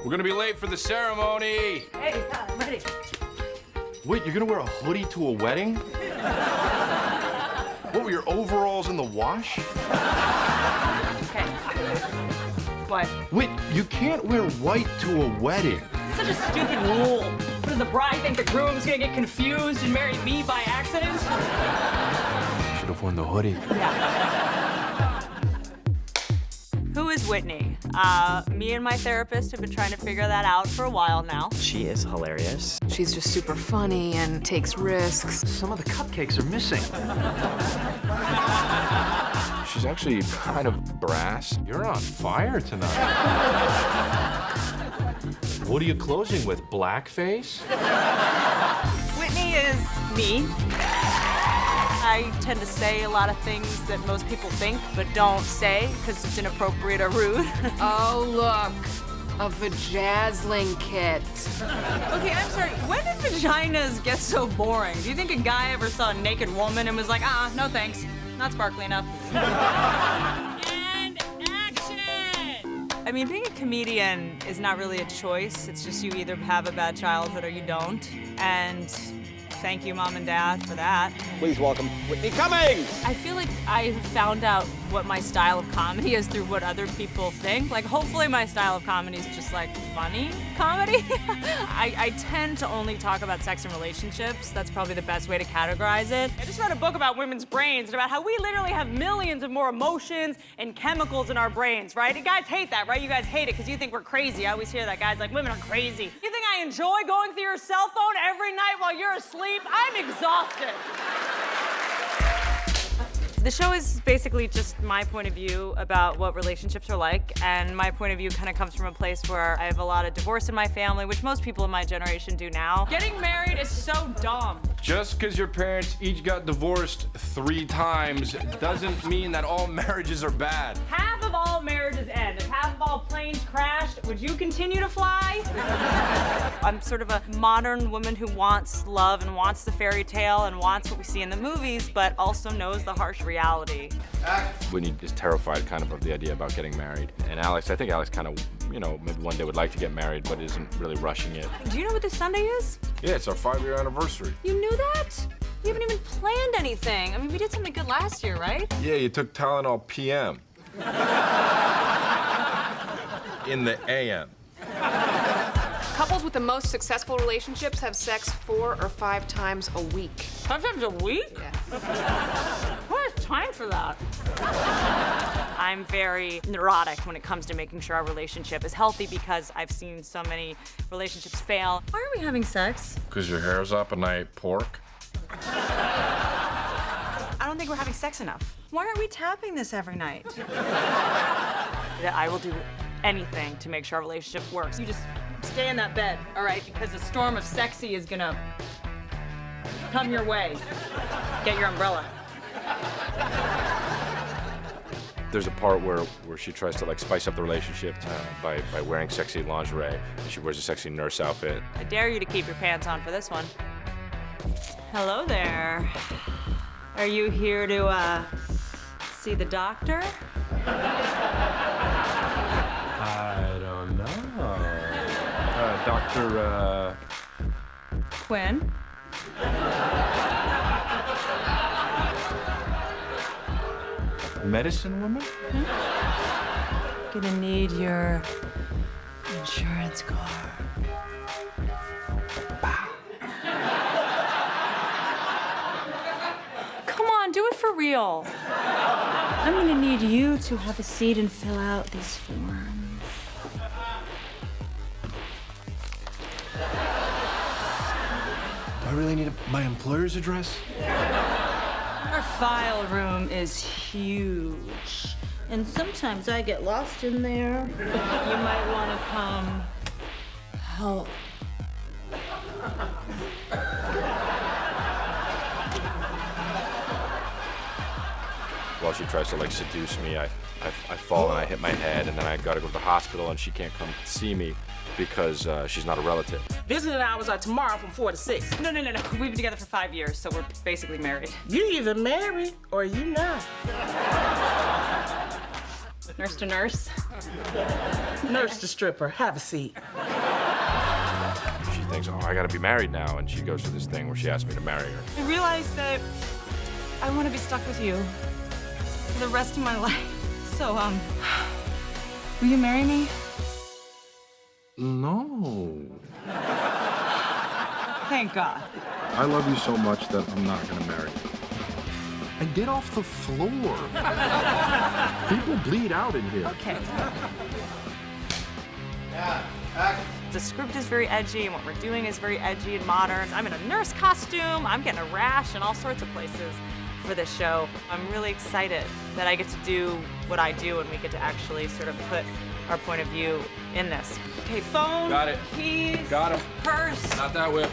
We're gonna be late for the ceremony. Hey, I'm ready. Wait, you're gonna wear a hoodie to a wedding? What were your overalls in the wash? Okay. What? Wait, you can't wear white to a wedding. Such a stupid rule. What, does the bride think the groom's gonna get confused and marry me by accident? Should have worn the hoodie. Yeah. Who is Whitney? Me and my therapist have been trying to figure that out for a while now. She is hilarious. She's just super funny and takes risks. Some of the cupcakes are missing. She's actually kind of brass. You're on fire tonight. What are you closing with, blackface? Whitney is me. I tend to say a lot of things that most people think but don't say because it's inappropriate or rude. Oh, look, a vajazzling kit. Okay, I'm sorry. When did vaginas get so boring? Do you think a guy ever saw a naked woman and was like, no thanks, not sparkly enough? And action! I mean, being a comedian is not really a choice. It's just you either have a bad childhood or you don't. And thank you, Mom and Dad, for that. Please welcome Whitney Cummings! I feel like I found out what my style of comedy is through what other people think. Like, hopefully my style of comedy is just, like, funny comedy. I tend to only talk about sex and relationships. That's probably the best way to categorize it. I just read a book about women's brains and about how we literally have millions of more emotions and chemicals in our brains, right? And guys hate that, right? You guys hate it because you think we're crazy. I always hear that. Guys like, women are crazy. You think I enjoy going through your cell phone every night while you're asleep? I'm exhausted. The show is basically just my point of view about what relationships are like, and my point of view kind of comes from a place where I have a lot of divorce in my family, which most people in my generation do now. Getting married is so dumb. Just because your parents each got divorced 3 times doesn't mean that all marriages are bad. Half of all marriages end. If half of all planes crashed, would you continue to fly? I'm sort of a modern woman who wants love and wants the fairy tale and wants what we see in the movies, but also knows the harsh reality. Whitney is terrified kind of the idea about getting married. And Alex, I think Alex kind of, you know, maybe one day would like to get married, but isn't really rushing it. Do you know what this Sunday is? Yeah, it's our 5-year anniversary. You knew that? We haven't even planned anything. I mean, we did something good last year, right? Yeah, you took Tylenol PM. In the AM. Couples with the most successful relationships have sex 4 or 5 times a week. 5 times a week? Yeah. Who has time for that? I'm very neurotic when it comes to making sure our relationship is healthy because I've seen so many relationships fail. Why are we having sex? Because your hair's up and I ate pork. I don't think we're having sex enough. Why aren't we tapping this every night? That I will do anything to make sure our relationship works. You just stay in that bed, all right? Because a storm of sexy is gonna come your way. Get your umbrella. There's a part where she tries to like spice up the relationship by wearing sexy lingerie. And she wears a sexy nurse outfit. I dare you to keep your pants on for this one. Hello there. Are you here to, see the doctor? I don't know. Dr. Quinn? Medicine woman? Gonna need your insurance card. Come on, do it for real. I'm gonna need you to have a seat and fill out these forms. Do I really need my employer's address? Our file room is huge, and sometimes I get lost in there. You might want to come help. While she tries to like seduce me, I fall and I hit my head, and then I gotta go to the hospital, and she can't come see me because she's not a relative. Visiting hours are tomorrow from 4 to 6. No. We've been together for 5 years, so we're basically married. You either married or you not. Nurse to nurse. Nurse the stripper, have a seat. She thinks, oh, I gotta be married now, and she goes through this thing where she asks me to marry her. I realized that I want to be stuck with you for the rest of my life. So, will you marry me? No. Thank God. I love you so much that I'm not gonna marry you. And get off the floor. People bleed out in here. Okay. The script is very edgy, and what we're doing is very edgy and modern. I'm in a nurse costume. I'm getting a rash in all sorts of places for this show. I'm really excited that I get to do what I do, and we get to actually sort of put our point of view in this. Okay, phone, Got it. keys, Got him. purse. Not that whip.